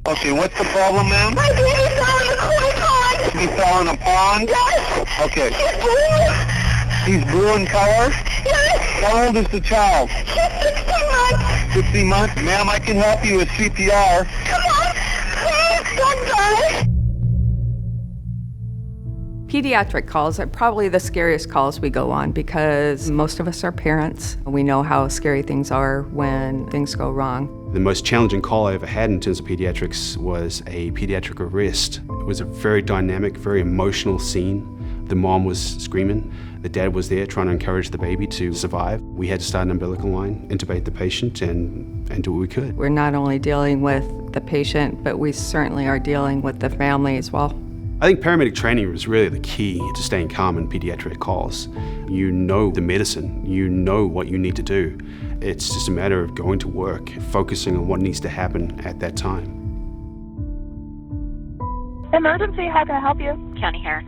Okay, what's the problem, ma'am? My baby fell in a koi pond. He fell in a pond? Yes. Okay. He's blue. He's blue in color? Yes. How old is the child? She's 16 months. 16 months? Ma'am, I can help you with CPR. Come on. Please, don't die. Pediatric calls are probably the scariest calls we go on because most of us are parents. We know how scary things are when things go wrong. The most challenging call I ever had in terms of pediatrics was a pediatric arrest. It was a very dynamic, very emotional scene. The mom was screaming. The dad was there trying to encourage the baby to survive. We had to start an umbilical line, intubate the patient, and do what we could. We're not only dealing with the patient, but we certainly are dealing with the family as well. I think paramedic training is really the key to staying calm in pediatric calls. You know the medicine, you know what you need to do. It's just a matter of going to work, focusing on what needs to happen at that time. Emergency, how can I help you? County here.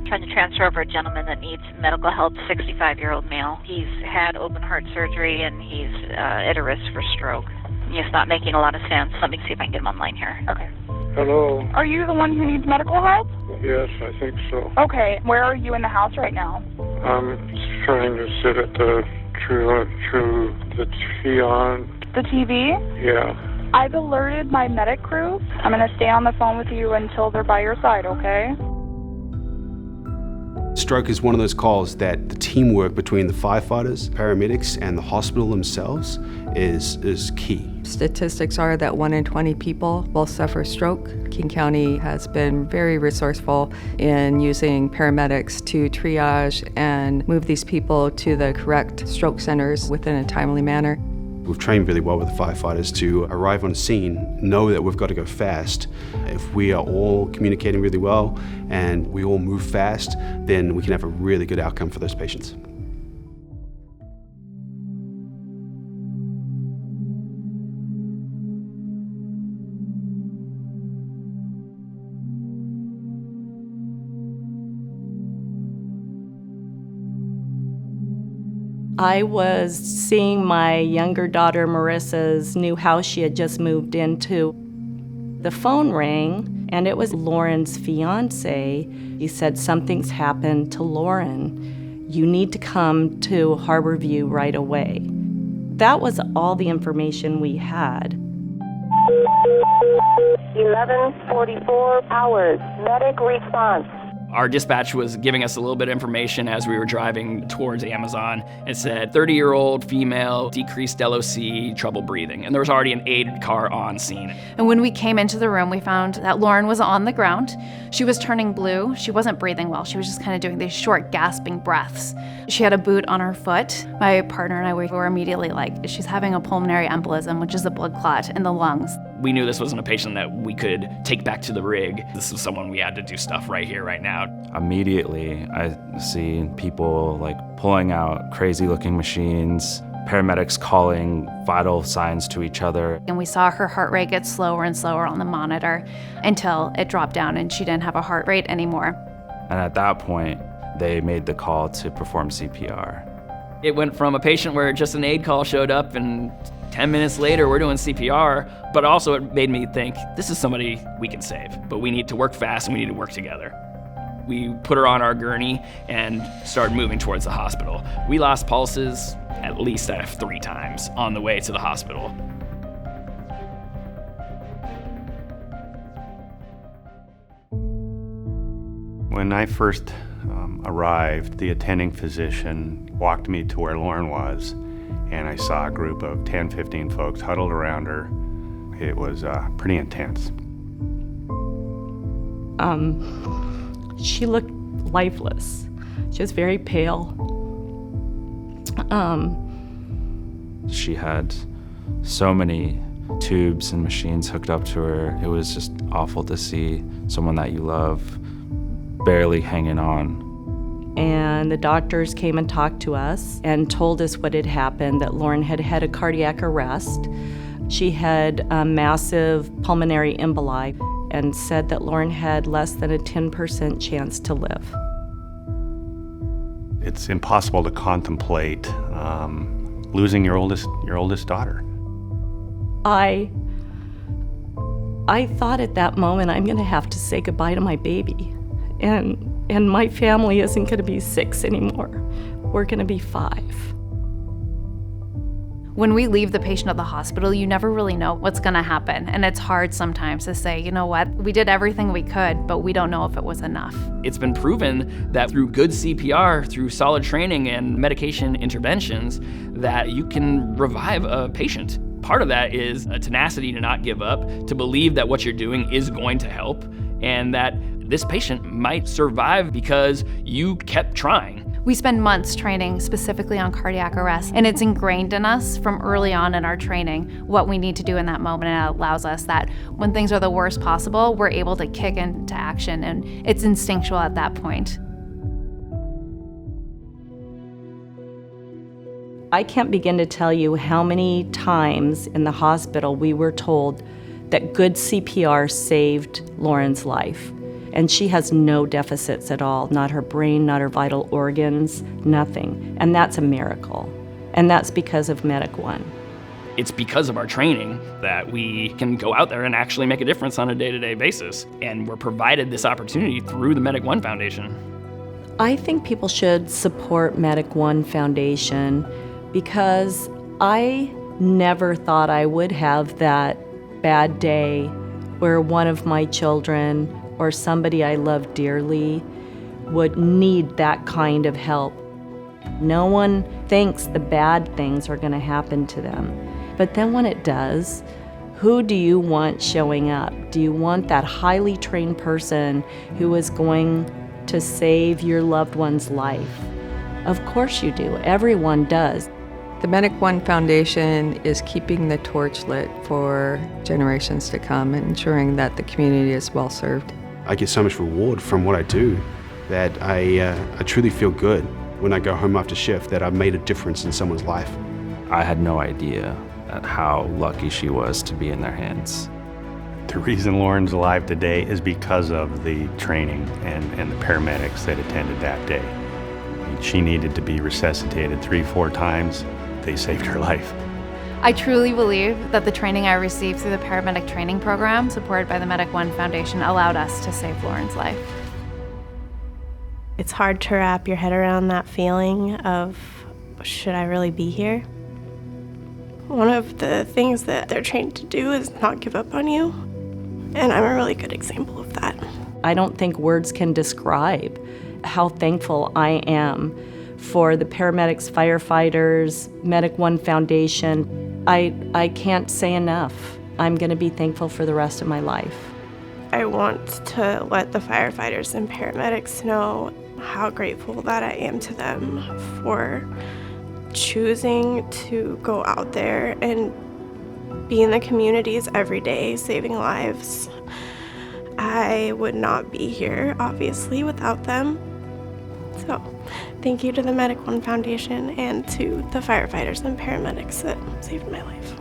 Trying to transfer over a gentleman that needs medical help, 65-year-old male. He's had open heart surgery and he's at a risk for stroke. It's not making a lot of sense. Let me see if I can get him online here. Okay. Hello. Are you the one who needs medical help? Yes, I think so. Okay. Where are you in the house right now? I'm trying to sit at the the The TV? Yeah. I've alerted my medic crew. I'm going to stay on the phone with you until they're by your side, okay? Stroke is one of those calls that the teamwork between the firefighters, paramedics, and the hospital themselves is key. Statistics are that 1 in 20 people will suffer stroke. King County has been very resourceful in using paramedics to triage and move these people to the correct stroke centers within a timely manner. We've trained really well with the firefighters to arrive on scene, know that we've got to go fast. If we are all communicating really well and we all move fast, then we can have a really good outcome for those patients. I was seeing my younger daughter Marissa's new house she had just moved into. The phone rang, and it was Lauren's fiance. He said, "Something's happened to Lauren. You need to come to Harborview right away." That was all the information we had. 11:44 hours. Medic response. Our dispatch was giving us a little bit of information as we were driving towards Amazon. It said 30-year-old female, decreased LOC, trouble breathing. And there was already an aid car on scene. And when we came into the room, we found that Lauren was on the ground. She was turning blue. She wasn't breathing well. She was just kind of doing these short, gasping breaths. She had a boot on her foot. My partner and I were immediately like, she's having a pulmonary embolism, which is a blood clot in the lungs. We knew this wasn't a patient that we could take back to the rig. This was someone we had to do stuff right here, right now. Immediately, I see people like pulling out crazy looking machines, paramedics calling vital signs to each other. And we saw her heart rate get slower and slower on the monitor until it dropped down and she didn't have a heart rate anymore. And at that point, they made the call to perform CPR. It went from a patient where just an aid call showed up and 10 minutes later we're doing CPR, but also it made me think, this is somebody we can save, but we need to work fast and we need to work together. We put her on our gurney and started moving towards the hospital. We lost pulses at least 3 times on the way to the hospital. When I first arrived, the attending physician walked me to where Lauren was, and I saw a group of 10, 15 folks huddled around her. It was pretty intense. She looked lifeless. She was very pale. She had so many tubes and machines hooked up to her. It was just awful to see someone that you love barely hanging on. And the doctors came and talked to us and told us what had happened, that Lauren had had a cardiac arrest. She had a massive pulmonary emboli and said that Lauren had less than a 10% chance to live. It's impossible to contemplate losing your oldest daughter. I I thought at that moment, I'm going to have to say goodbye to my baby. And my family isn't going to be 6 anymore. We're going to be 5. When we leave the patient at the hospital, you never really know what's going to happen. And it's hard sometimes to say, you know what, we did everything we could, but we don't know if it was enough. It's been proven that through good CPR, through solid training and medication interventions, that you can revive a patient. Part of that is a tenacity to not give up, to believe that what you're doing is going to help, and that this patient might survive because you kept trying. We spend months training specifically on cardiac arrest, and it's ingrained in us from early on in our training what we need to do in that moment, and it allows us that when things are the worst possible, we're able to kick into action, and it's instinctual at that point. I can't begin to tell you how many times in the hospital we were told that good CPR saved Lauren's life. And she has no deficits at all, not her brain, not her vital organs, nothing. And that's a miracle. And that's because of Medic One. It's because of our training that we can go out there and actually make a difference on a day-to-day basis. And we're provided this opportunity through the Medic One Foundation. I think people should support Medic One Foundation because I never thought I would have that bad day where one of my children or somebody I love dearly would need that kind of help. No one thinks the bad things are going to happen to them. But then when it does, who do you want showing up? Do you want that highly trained person who is going to save your loved one's life? Of course you do. Everyone does. The Medic One Foundation is keeping the torch lit for generations to come and ensuring that the community is well served. I get so much reward from what I do that I truly feel good when I go home after shift that I've made a difference in someone's life. I had no idea at how lucky she was to be in their hands. The reason Lauren's alive today is because of the training and the paramedics that attended that day. She needed to be resuscitated 3-4 times. They saved her life. I truly believe that the training I received through the paramedic training program, supported by the Medic One Foundation, allowed us to save Lauren's life. It's hard to wrap your head around that feeling of, should I really be here? One of the things that they're trained to do is not give up on you, and I'm a really good example of that. I don't think words can describe how thankful I am for the paramedics, firefighters, Medic One Foundation. I can't say enough. I'm going to be thankful for the rest of my life. I want to let the firefighters and paramedics know how grateful that I am to them for choosing to go out there and be in the communities every day, saving lives. I would not be here, obviously, without them. So, thank you to the Medic One Foundation and to the firefighters and paramedics that saved my life.